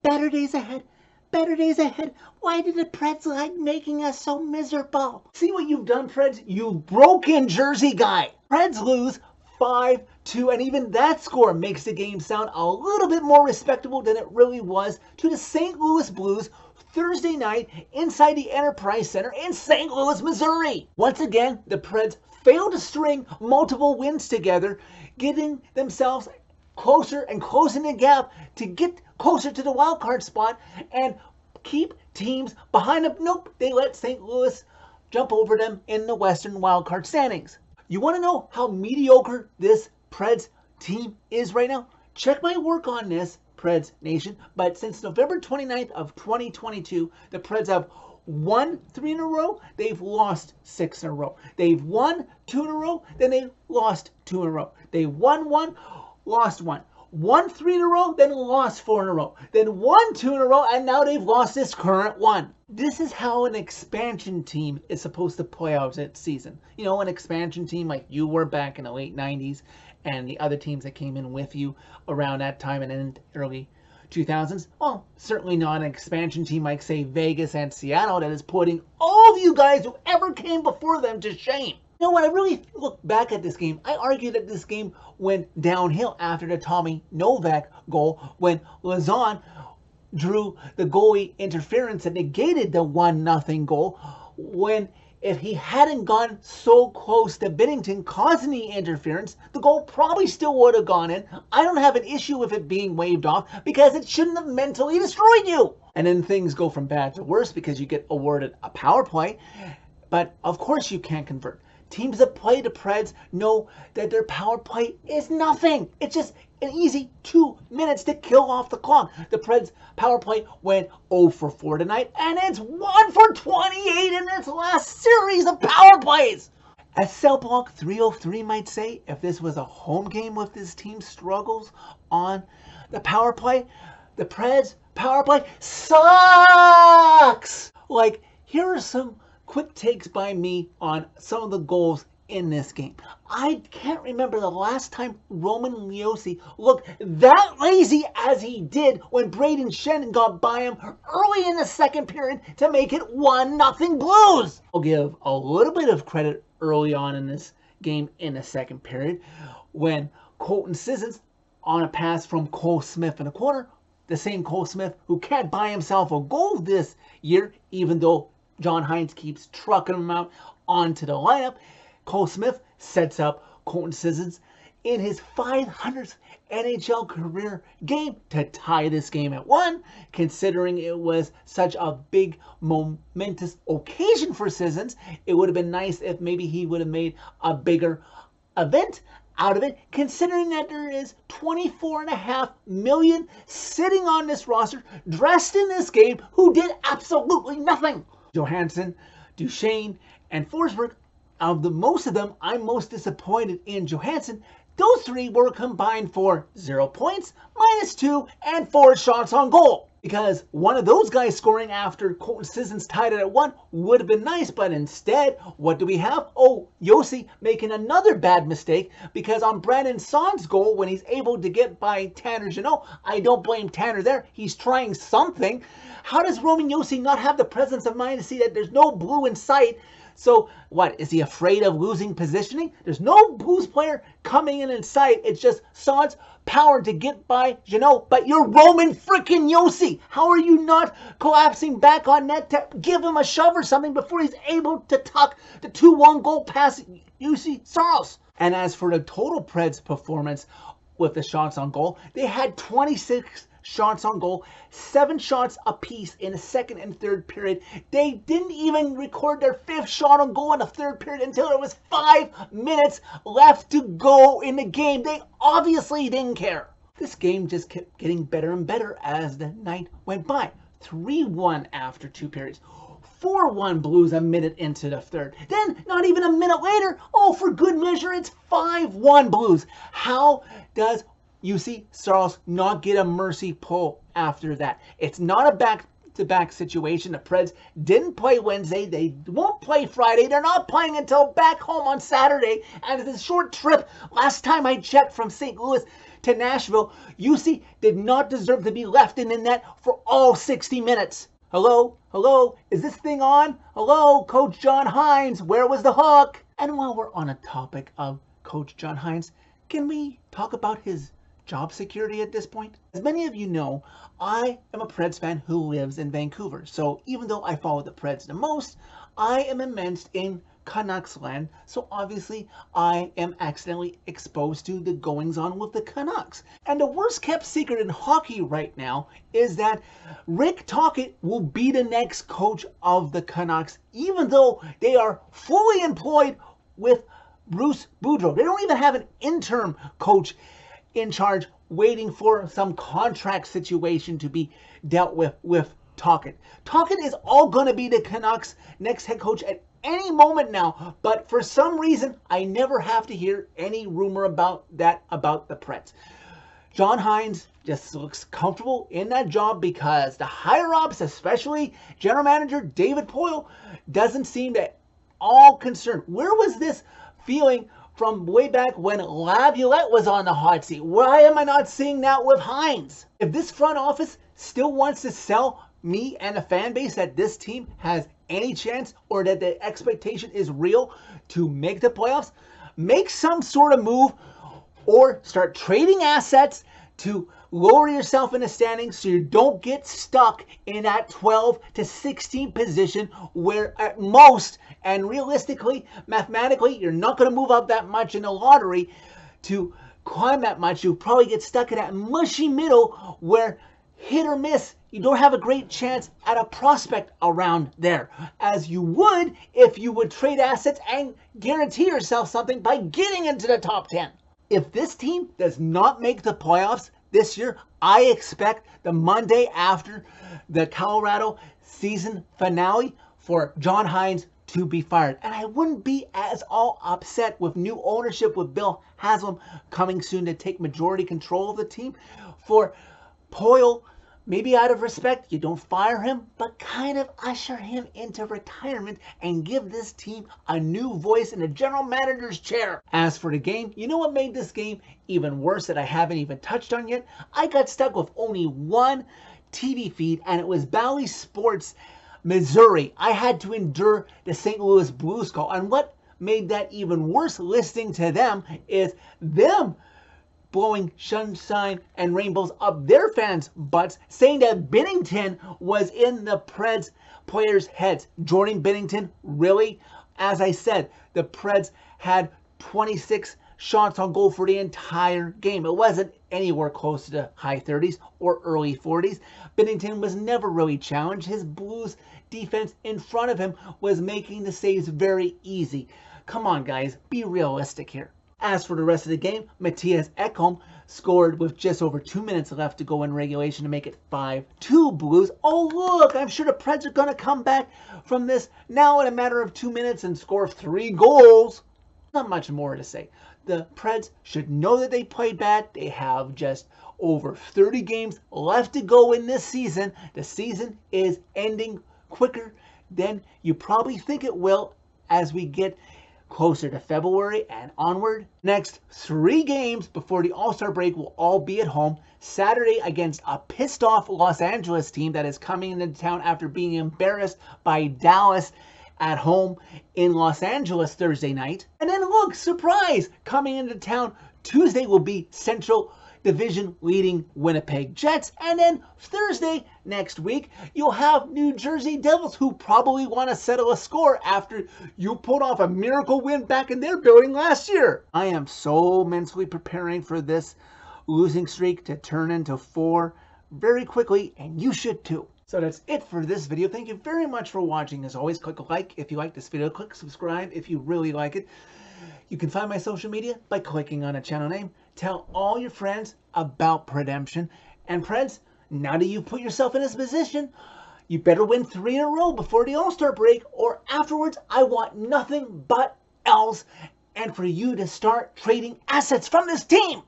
Better days ahead. Better days ahead. Why did the Preds like making us so miserable? See what you've done, Preds? You've broken Jersey guy. Preds lose 5-2, and even that score makes the game sound a little bit more respectable than it really was, to the St. Louis Blues Thursday night inside the Enterprise Center in St. Louis, Missouri. Once again, the Preds failed to string multiple wins together, getting themselves closer and closing the gap to get closer to the wild card spot and keep teams behind them. Nope, they let St. Louis jump over them in the Western wild card standings. You want to know how mediocre this Preds team is right now? Check my work on this, Preds Nation. But since November 29th of 2022, the Preds have won 3 in a row, they've lost 6 in a row. They've won 2 in a row, then they lost 2 in a row. They won 1, lost 1. Won 3 in a row, then lost 4 in a row. Then won 2 in a row, and now they've lost this current one. This is how an expansion team is supposed to play out its season. You know, an expansion team like you were back in the late 90s and the other teams that came in with you around that time and in early 2000s. Well, certainly not an expansion team like, say, Vegas and Seattle that is putting all of you guys who ever came before them to shame. You know, when I really look back at this game, I argue that this game went downhill after the Tommy Novak goal when Lazon drew the goalie interference that negated the 1-0 goal, when if he hadn't gone so close to Binnington causing the interference, the goal probably still would have gone in. I don't have an issue with it being waved off because it shouldn't have mentally destroyed you. And then things go from bad to worse because you get awarded a power play, but of course you can't convert. Teams that play the Preds know that their power play is nothing. It's just an easy 2 minutes to kill off the clock. The Preds power play went 0 for 4 tonight, and it's 1 for 28 in its last series of power plays. As Cell Block 303 might say, if this was a home game with this team's struggles on the power play, the Preds power play sucks. Like, here are some quick takes by me on some of the goals in this game. I can't remember the last time Roman Josi looked that lazy as he did when Braden Shen got by him early in the second period to make it 1-0 Blues. I'll give a little bit of credit early on in this game in the second period when Colton Sissons, on a pass from Cole Smith in the corner, the same Cole Smith who can't buy himself a goal this year, even though John Hines keeps trucking him out onto the lineup. Cole Smith sets up Colton Sissons in his 500th NHL career game to tie this game at 1, considering it was such a big momentous occasion for Sissons. It would have been nice if maybe he would have made a bigger event out of it, considering that there is 24.5 million sitting on this roster dressed in this game who did absolutely nothing. Johansson, Duchesne, and Forsberg, of the most of them, I'm most disappointed in Johansson. Those 3 were combined for 0 points, -2, and 4 shots on goal. Because one of those guys scoring after Colton Sissons tied it at 1 would have been nice, but instead, what do we have? Oh, Josi making another bad mistake, because on Brandon Saad's goal, when he's able to get by Tanner Jeannot, I don't blame Tanner there. He's trying something. How does Roman Josi not have the presence of mind to see that there's no blue in sight? So, what, is he afraid of losing positioning? There's no Blues player coming in sight. It's just Saad's power to get by Jeannot. But you're Roman freaking Josi. How are you not collapsing back on net to give him a shove or something before he's able to tuck the 2-1 goal past Juuse Saros? And as for the total Preds performance with the shots on goal, they had 26 shots on goal, 7 shots apiece in the second and third period. They didn't even record their 5th shot on goal in the third period until there was 5 minutes left to go in the game. They obviously didn't care. This game just kept getting better and better as the night went by. 3-1 after 2 periods. 4-1 Blues a minute into the third. Then, not even a minute later, oh, for good measure, it's 5-1 Blues. How does Juuse Saros not get a mercy pull after that? It's not a back-to-back situation. The Preds didn't play Wednesday. They won't play Friday. They're not playing until back home on Saturday. And it's a short trip, last time I checked, from St. Louis to Nashville, UC did not deserve to be left in the net for all 60 minutes. Hello? Hello? Is this thing on? Hello? Coach John Hines, where was the hook? And while we're on a topic of Coach John Hines, can we talk about his job security at this point? As many of you know, I am a Preds fan who lives in Vancouver. So even though I follow the Preds the most, I am immersed in Canucks land. So obviously I am accidentally exposed to the goings on with the Canucks. And the worst kept secret in hockey right now is that Rick Tocchet will be the next coach of the Canucks, even though they are fully employed with Bruce Boudreau. They don't even have an interim coach in charge waiting for some contract situation to be dealt with Tocchet. Tocchet is all going to be the Canucks' next head coach at any moment now, but for some reason I never have to hear any rumor about the Preds. John Hines just looks comfortable in that job because the higher ups, especially general manager David Poile, doesn't seem at all concerned. Where was this feeling from way back when Laviolette was on the hot seat? Why am I not seeing that with Hines? If this front office still wants to sell me and the fan base that this team has any chance or that the expectation is real to make the playoffs, make some sort of move or start trading assets to lower yourself in the standings so you don't get stuck in that 12 to 16 position where at most and realistically, mathematically, you're not going to move up that much in the lottery to climb that much. You'll probably get stuck in that mushy middle where hit or miss, you don't have a great chance at a prospect around there, as you would if you would trade assets and guarantee yourself something by getting into the top 10. If this team does not make the playoffs this year, I expect the Monday after the Colorado season finale for John Hines to be fired. And I wouldn't be as all upset with new ownership with Bill Haslam coming soon to take majority control of the team. For Poile, maybe out of respect, you don't fire him, but kind of usher him into retirement and give this team a new voice in the general manager's chair. As for the game, you know what made this game even worse that I haven't even touched on yet? I got stuck with only one TV feed, and it was Bally Sports Missouri. I had to endure the St. Louis Blues call, and what made that even worse listening to them is them blowing sunshine and rainbows up their fans' butts, saying that Binnington was in the Preds players' heads. Jordan Binnington, really? As I said, the Preds had 26 shots on goal for the entire game. It wasn't anywhere close to the high 30s or early 40s. Binnington was never really challenged. His Blues defense in front of him was making the saves very easy. Come on, guys, be realistic here. As for the rest of the game, Matthias Ekholm scored with just over 2 minutes left to go in regulation to make it 5-2 Blues. Oh, look, I'm sure the Preds are going to come back from this now in a matter of 2 minutes and score 3 goals. Not much more to say. The Preds should know that they played bad. They have just over 30 games left to go in this season. The season is ending quicker than you probably think it will as we get closer to February and onward. Next 3 games before the All-Star break will all be at home. Saturday against a pissed off Los Angeles team that is coming into town after being embarrassed by Dallas at home in Los Angeles Thursday night. And then look, surprise, coming into town Tuesday will be Central Division leading Winnipeg Jets. And then Thursday next week, you'll have New Jersey Devils, who probably want to settle a score after you pulled off a miracle win back in their building last year. I am so mentally preparing for this losing streak to turn into 4 very quickly, and you should too. So that's it for this video. Thank you very much for watching. As always, click a like if you like this video. Click subscribe if you really like it. You can find my social media by clicking on a channel name. Tell all your friends about Predemption. And Preds, now that you put yourself in this position, you better win 3 in a row before the All-Star break, or afterwards I want nothing but L's and for you to start trading assets from this team.